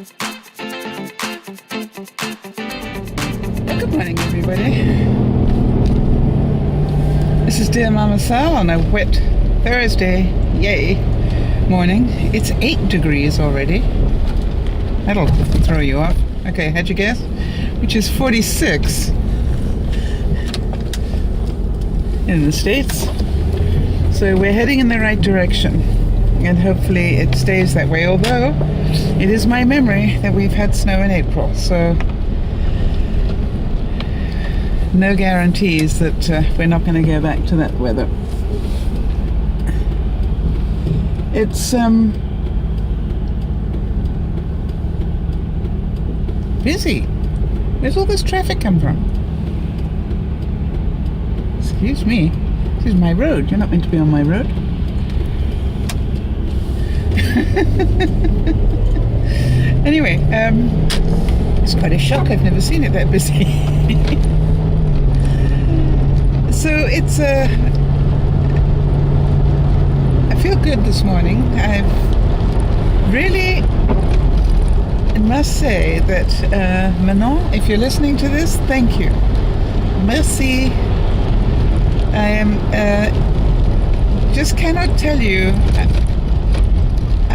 Good morning, everybody. This is Dear Mama Sal on a wet Thursday, yay, morning. It's 8 degrees already. That'll throw you off. Okay, how'd you guess? Which is 46 in the States. So we're heading in the right direction, and hopefully it stays that way, although it is my memory that we've had snow in April, so no guarantees that we're not going to go back to that weather. It's busy. Where's all this traffic come from? Excuse me. This is my road. You're not meant to be on my road. Anyway, it's quite a shock. I've never seen it that busy. So it's I feel good this morning. I've really must say that Manon, if you're listening to this, thank you. Merci. I am just cannot tell you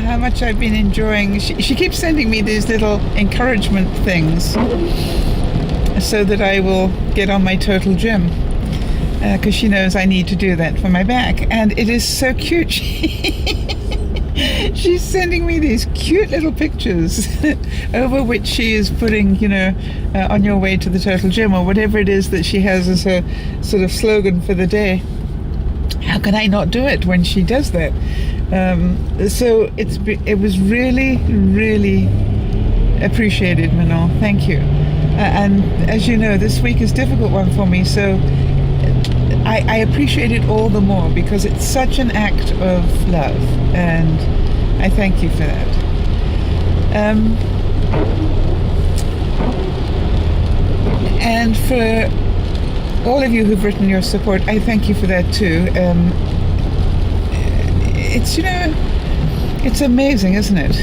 how much I've been enjoying. She keeps sending me these little encouragement things so that I will get on my total gym, because she knows I need to do that for my back, and it is so cute. She's sending me these cute little pictures over which she is putting, on your way to the total gym, or whatever it is that she has as her sort of slogan for the day. How can I not do it when she does that? So it was really, really appreciated, Manon. Thank you. And as you know, this week is a difficult one for me, so I appreciate it all the more because it's such an act of love, and I thank you for that. And for all of you who've written your support, I thank you for that too. It's, it's amazing, isn't it?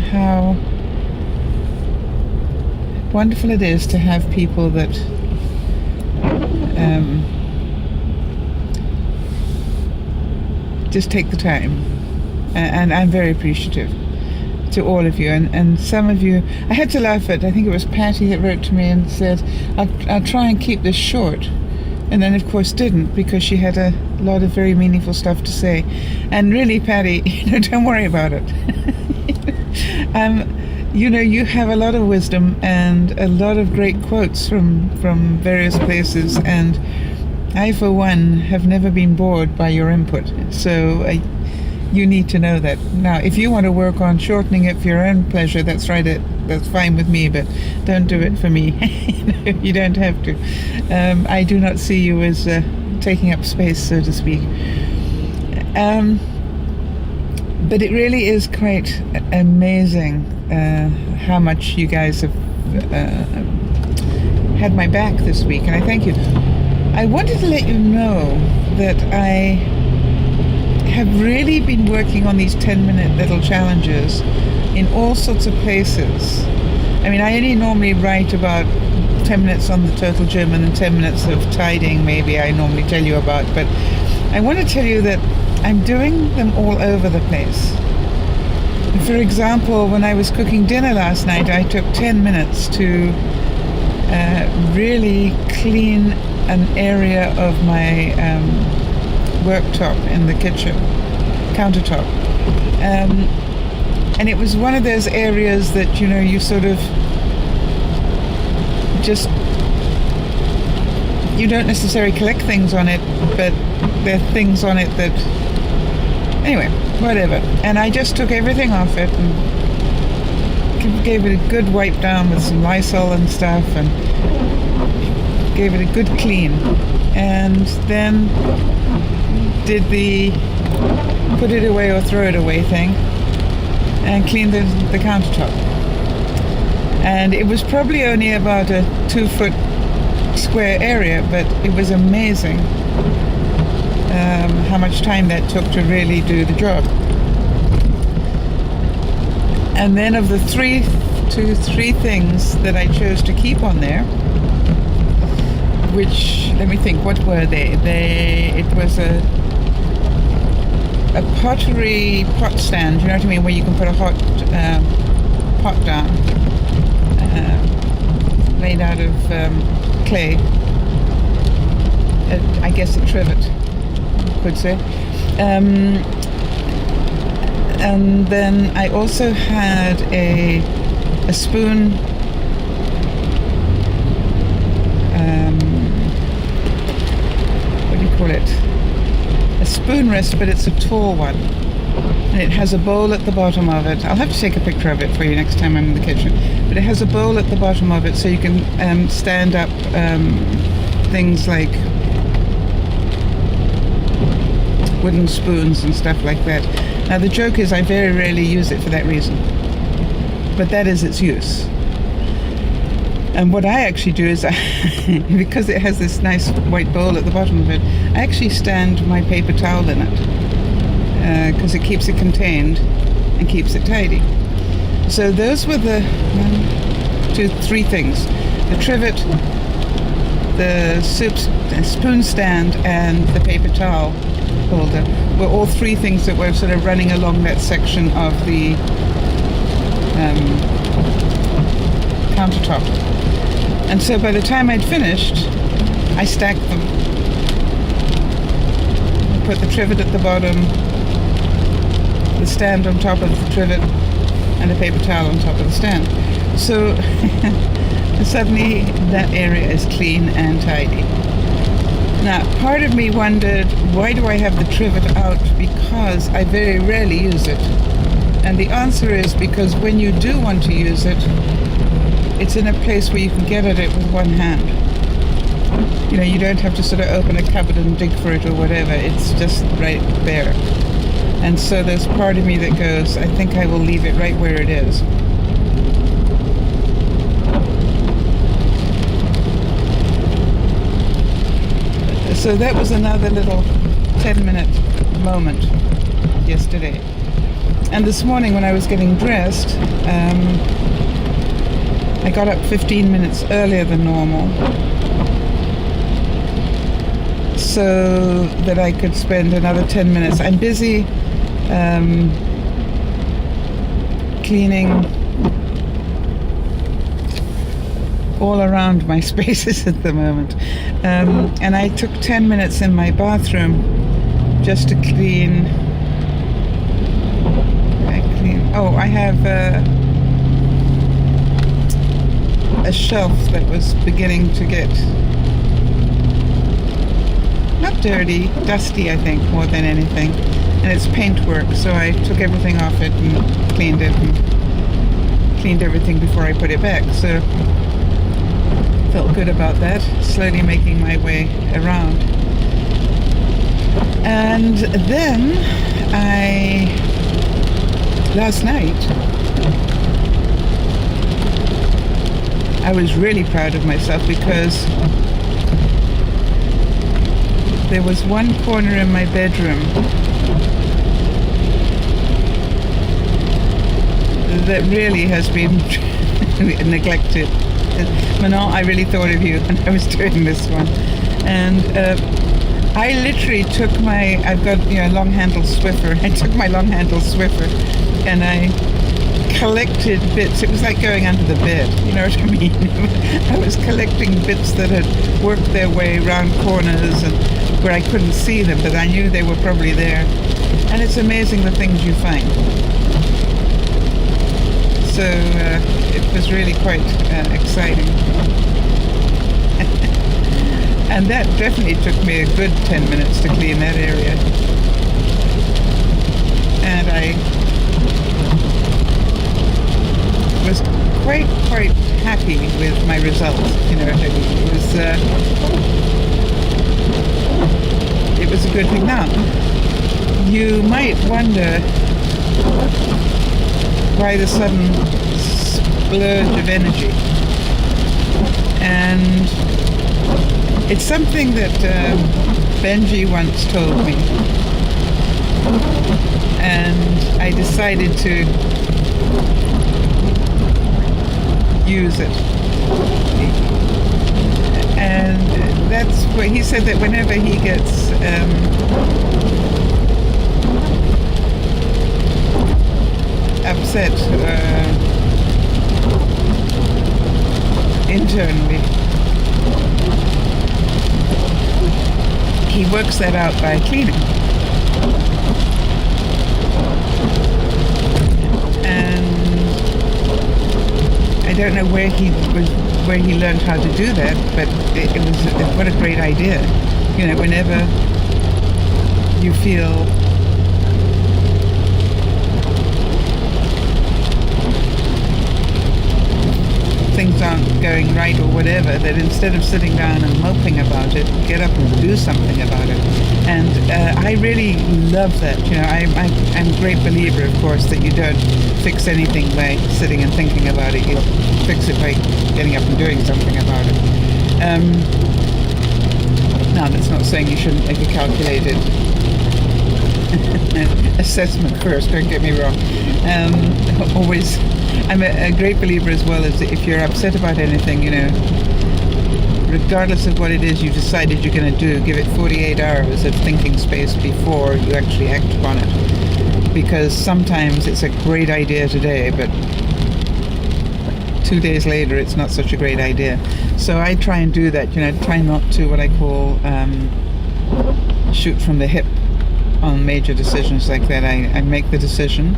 How wonderful it is to have people that just take the time, and I'm very appreciative to all of you, and some of you I had to laugh at. I think it was Patty that wrote to me and said I'll try and keep this short, and then of course didn't, because she had a lot of very meaningful stuff to say. And really, Patty, don't worry about it. You have a lot of wisdom and a lot of great quotes from various places, and I, for one, have never been bored by your input. So you need to know that. Now, if you want to work on shortening it for your own pleasure, that's right. That's fine with me, but don't do it for me. You don't have to. I do not see you as taking up space, so to speak. But it really is quite amazing how much you guys have had my back this week, and I thank you. I wanted to let you know that I have really been working on these 10-minute little challenges in all sorts of places. I mean, I only normally write about 10 minutes on the total gym and then 10 minutes of tidying, maybe I normally tell you about, but I want to tell you that I'm doing them all over the place. For example, when I was cooking dinner last night, I took 10 minutes to really clean an area of my worktop in the kitchen, countertop. And it was one of those areas that, you sort of just, you don't necessarily collect things on it, but there are things on it that, anyway, whatever. And I just took everything off it and gave it a good wipe down with some Lysol and stuff, and gave it a good clean, and then did the put it away or throw it away thing, and cleaned the countertop. And it was probably only about a 2-foot square area, but it was amazing how much time that took to really do the job. And then of the three things that I chose to keep on there, which, let me think, what were they? It was a pottery pot stand, you know what I mean, where you can put a hot pot down, made out of clay. I guess a trivet, you could say. And then I also had a spoon, what do you call it? A spoon rest, but it's a tall one. And it has a bowl at the bottom of it. I'll have to take a picture of it for you next time I'm in the kitchen. But it has a bowl at the bottom of it, so you can stand up things like wooden spoons and stuff like that. Now the joke is I very rarely use it for that reason, but that is its use. And what I actually do is, because it has this nice white bowl at the bottom of it, I actually stand my paper towel in it, because it keeps it contained and keeps it tidy. So those were the 3 things: the trivet, the spoon stand, and the paper towel holder were all 3 things that were sort of running along that section of the countertop. And so by the time I'd finished, I stacked them. I put the trivet at the bottom, the stand on top of the trivet, and the paper towel on top of the stand. So suddenly that area is clean and tidy. Now, part of me wondered, why do I have the trivet out? Because I very rarely use it. And the answer is because when you do want to use it, it's in a place where you can get at it with one hand. You know, you don't have to sort of open a cupboard and dig for it or whatever. It's just right there. And so there's part of me that goes, I think I will leave it right where it is. So that was another little 10-minute moment yesterday. And this morning when I was getting dressed, I got up 15 minutes earlier than normal so that I could spend another 10 minutes. I'm busy cleaning all around my spaces at the moment. And I took 10 minutes in my bathroom just to clean. I have a shelf that was beginning to get not dirty, dusty, I think, more than anything. And it's paintwork, so I took everything off it and cleaned it and cleaned everything before I put it back. So felt good about that, slowly making my way around. And then last night, I was really proud of myself because there was one corner in my bedroom that really has been neglected. Manon, I really thought of you when I was doing this one. And I literally took I've got a long-handled Swiffer. I took my long-handled Swiffer and I collected bits. It was like going under the bed, you know what I mean? I was collecting bits that had worked their way around corners and where I couldn't see them, but I knew they were probably there. And it's amazing the things you find. So it was really quite exciting. And that definitely took me a good 10 minutes to clean that area. And I was quite happy with my results. You know, it was a good thing. Now, you might wonder why the sudden splurge of energy. And it's something that Benji once told me. And I decided to use it. And that's what he said, that whenever he gets upset internally, he works that out by cleaning. And I don't know where he learned how to do that, but it was what a great idea. You know, whenever you feel things aren't going right or whatever, that instead of sitting down and moping about it, get up and do something about it. And I really love that. You know, I'm a great believer, of course, that you don't fix anything by sitting and thinking about it. You fix it by getting up and doing something about it. Now, that's not saying you shouldn't make a calculated assessment first, don't get me wrong. Always, I'm a great believer as well, as if you're upset about anything, you know, regardless of what it is you decided you're going to do, give it 48 hours of thinking space before you actually act upon it. Because sometimes it's a great idea today, but 2 days later it's not such a great idea. So I try and do that, you know, try not to, what I call, shoot from the hip on major decisions like that. I make the decision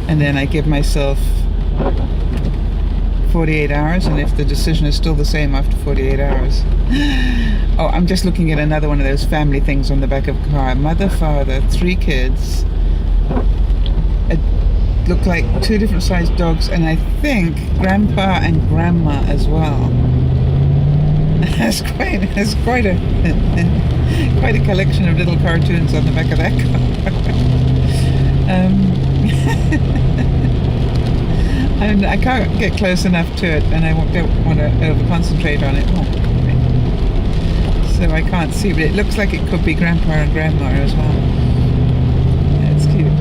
and then I give myself 48 hours, and if the decision is still the same after 48 hours. Oh, I'm just looking at another one of those family things on the back of a car. Mother, father, 3 kids. It looked like 2 different sized dogs, and I think grandpa and grandma as well. That's quite a collection of little cartoons on the back of that car. And I can't get close enough to it, and I don't want to over concentrate on it. Oh, so I can't see, but it looks like it could be grandpa and grandma as well. That's cute.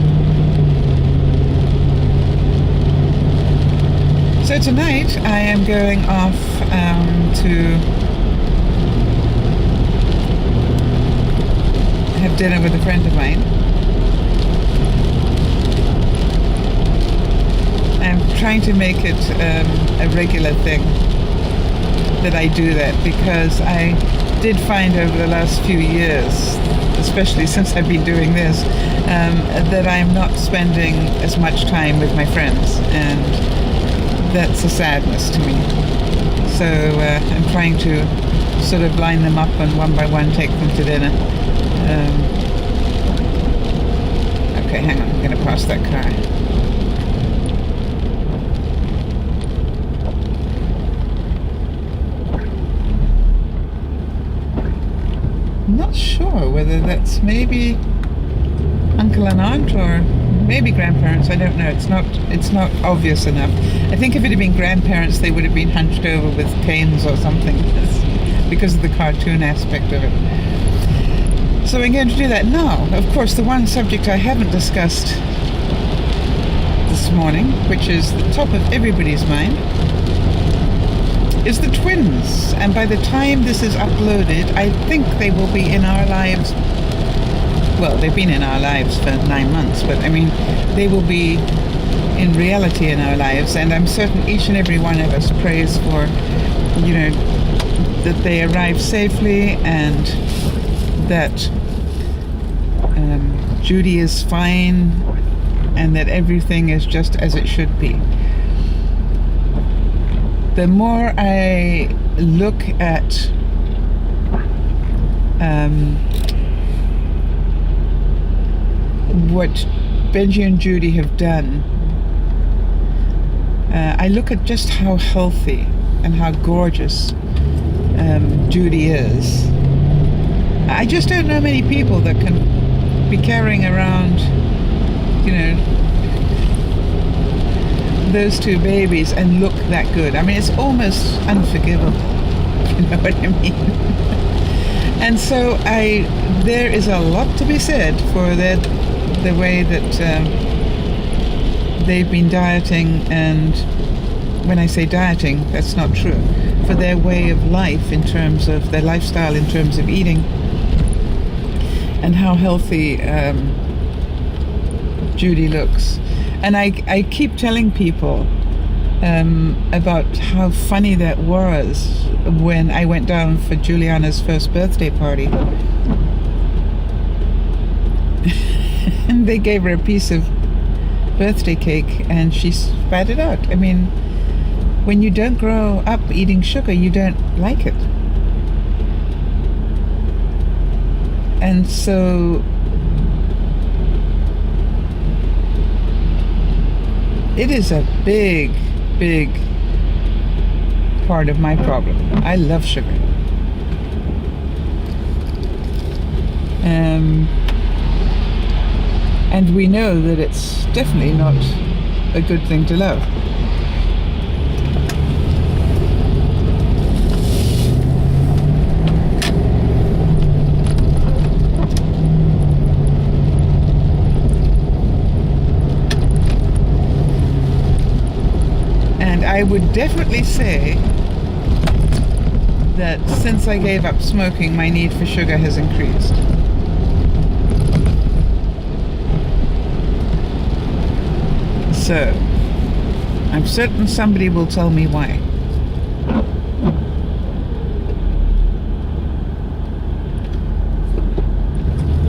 So tonight I am going off to have dinner with a friend of mine. I'm trying to make it a regular thing that I do that, because I did find over the last few years, especially since I've been doing this, that I'm not spending as much time with my friends, and that's a sadness to me. So I'm trying to sort of line them up and one by one take them to dinner. Okay, hang on, I'm going to pass that car. I'm not sure whether that's maybe uncle and aunt or maybe grandparents. I don't know. It's not obvious enough. I think if it had been grandparents, they would have been hunched over with canes or something, because of the cartoon aspect of it. So I'm going to do that now. Of course, the one subject I haven't discussed this morning, which is the top of everybody's mind, is the twins. And by the time this is uploaded, I think they will be in our lives. Well, they've been in our lives for 9 months, but I mean, they will be in reality in our lives, and I'm certain each and every one of us prays for, you know, that they arrive safely, and that Judy is fine, and that everything is just as it should be. The more I look at what Benji and Judy have done, I look at just how healthy and how gorgeous Judy is. I just don't know many people that can be carrying around, you know, those 2 babies and look that good. I mean, it's almost unforgivable, you know what I mean? And so there is a lot to be said for the way that they've been dieting and, when I say dieting, that's not true, for their way of life in terms of their lifestyle, in terms of eating, and how healthy Judy looks. And I keep telling people about how funny that was when I went down for Juliana's first birthday party. And they gave her a piece of birthday cake and she spat it out. I mean, when you don't grow up eating sugar, you don't like it. And so it is a big part of my problem. I love sugar. And we know that it's definitely not a good thing to love. And I would definitely say that since I gave up smoking, my need for sugar has increased. So, I'm certain somebody will tell me why.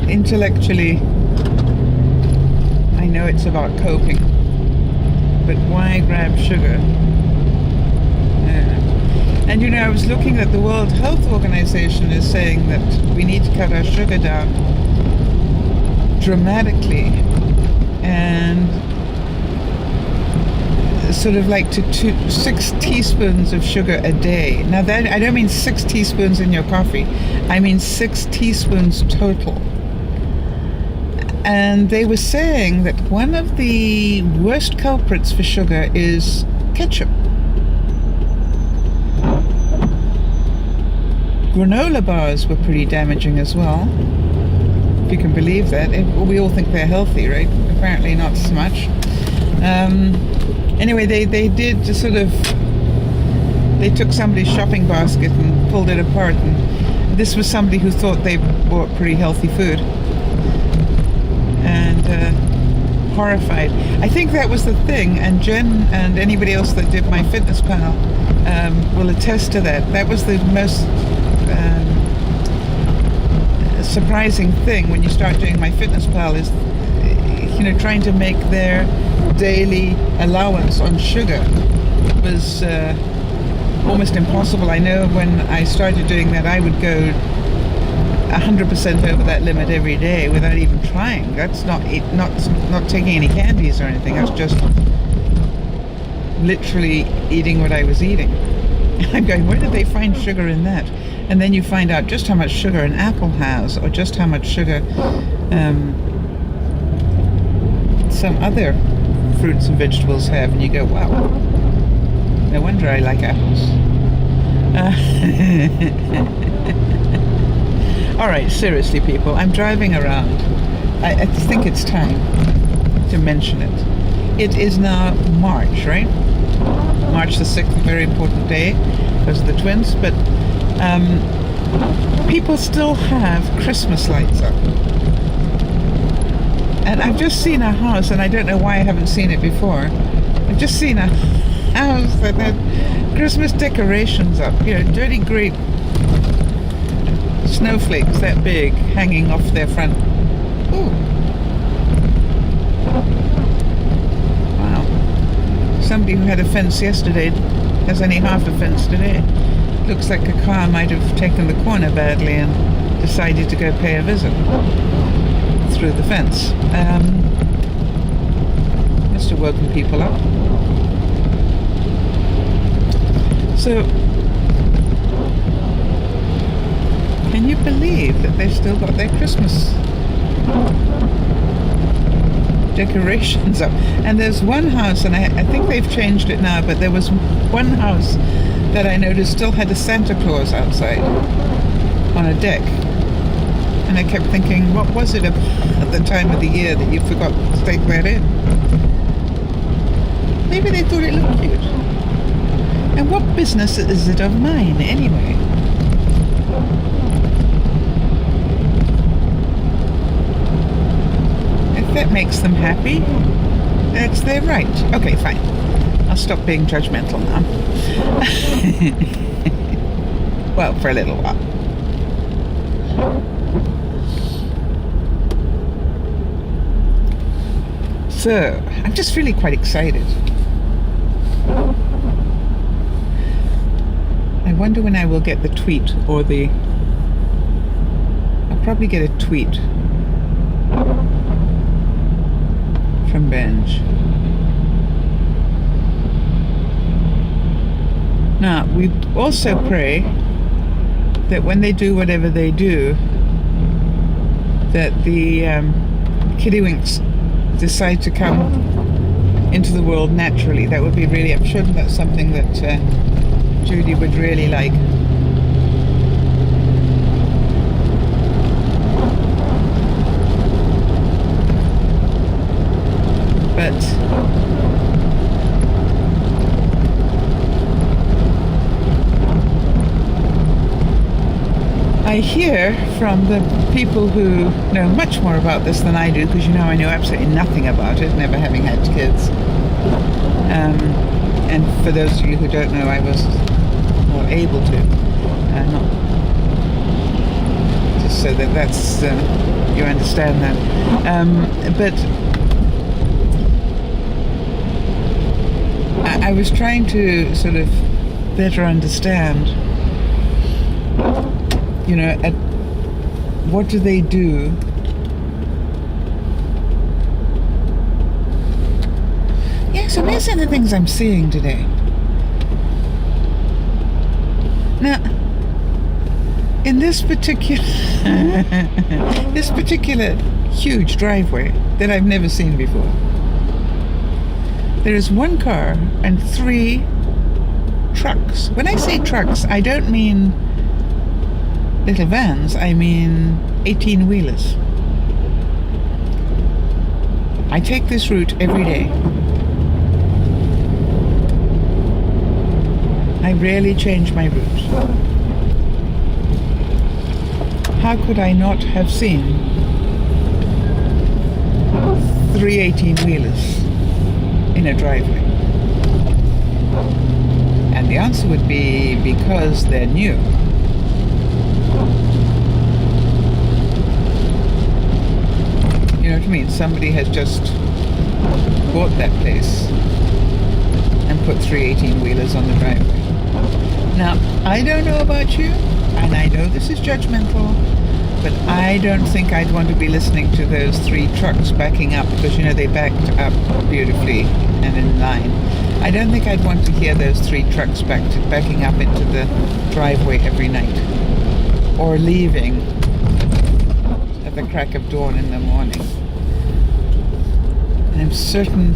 Intellectually, I know it's about coping, but why grab sugar? And you know, I was looking at the World Health Organization is saying that we need to cut our sugar down dramatically, and sort of like to 6 teaspoons of sugar a day. Now that, I don't mean 6 teaspoons in your coffee, I mean 6 teaspoons total. And they were saying that one of the worst culprits for sugar is ketchup. Granola bars were pretty damaging as well, if you can believe that. We all think they're healthy, right? Apparently not so much. Anyway, they did just sort of, they took somebody's shopping basket and pulled it apart, and this was somebody who thought they bought pretty healthy food, and horrified. I think that was the thing, and Jen and anybody else that did my fitness panel will attest to that. That was the most surprising thing when you start doing my fitness pal, is trying to make their daily allowance on sugar was almost impossible. I know when I started doing that, I would go 100% over that limit every day without even trying. That's not taking any candies or anything. That's just literally eating what I was eating. I'm going, where did they find sugar in that? And then you find out just how much sugar an apple has, or just how much sugar some other fruits and vegetables have, and you go, wow, no wonder I like apples. All right, seriously, people, I'm driving around. I think it's time to mention it. It is now March, right? March the 6th, a very important day because of the twins, but people still have Christmas lights up. And I've just seen a house, and I don't know why I haven't seen it before. I've just seen a house that had Christmas decorations up, dirty grape snowflakes that big hanging off their front. Ooh. Wow. Somebody who had a fence yesterday has only half a fence today. Looks like a car might have taken the corner badly and decided to go pay a visit through the fence. Must have woken people up. So, can you believe that they've still got their Christmas decorations up? And there's one house, and I think they've changed it now, but there was one house that I noticed still had a Santa Claus outside on a deck. And I kept thinking, what was it at the time of the year that you forgot to take that in? Maybe they thought it looked cute. what business is it of mine anyway? If that makes them happy, that's their right. Okay, fine. I'll stop being judgmental now. Well, for a little while. So, I'm just really quite excited. I wonder when I will get the tweet or the... I'll probably get a tweet from Bulge. Now, we also pray that when they do whatever they do, that the kittywinks decide to come into the world naturally. That would be really, I'm sure that's something that Judy would really like. But I hear from the people who know much more about this than I do, because you know I know absolutely nothing about it, never having had kids. And for those of you who don't know, I was able to, not just so that that's you understand that. But I was trying to sort of better understand, you know, what do they do? Yeah, so these are the things I'm seeing today. Now, in this particular huge driveway that I've never seen before, there is one car and 3 trucks. When I say trucks, I don't mean little vans, I mean 18-wheelers. I take this route every day. I rarely change my route. How could I not have seen 3 18-wheelers in a driveway? And the answer would be because they're new. You know what I mean? Somebody has just bought that place and put 3 18-wheelers on the driveway. Now, I don't know about you, and I know this is judgmental, but I don't think I'd want to be listening to those 3 trucks backing up, because you know they backed up beautifully and in line. I don't think I'd want to hear those 3 trucks backing up into the driveway every night, or leaving at the crack of dawn in the morning. I'm certain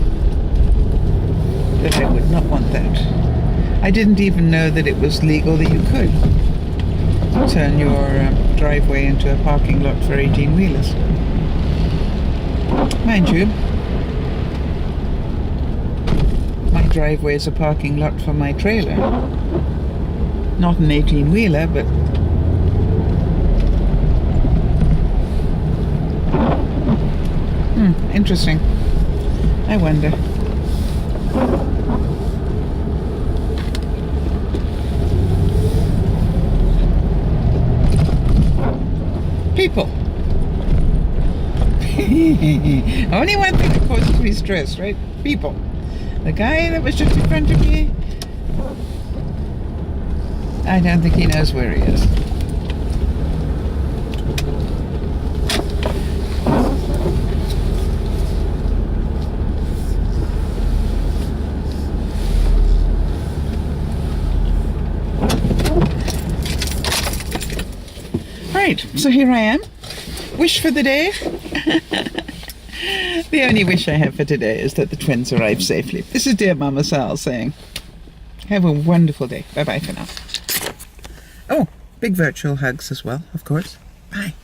that I would not want that. I didn't even know that it was legal that you could turn your driveway into a parking lot for 18-wheelers. Mind you, my driveway is a parking lot for my trailer. Not an 18-wheeler, but interesting. I wonder. People. Only one thing that causes me stress, right? People. The guy that was just in front of me, I don't think he knows where he is. Right, so here I am. Wish for the day. The only wish I have for today is that the twins arrive safely. This is Dear Mama Sal saying, have a wonderful day. Bye-bye for now. Oh, big virtual hugs as well, of course. Bye.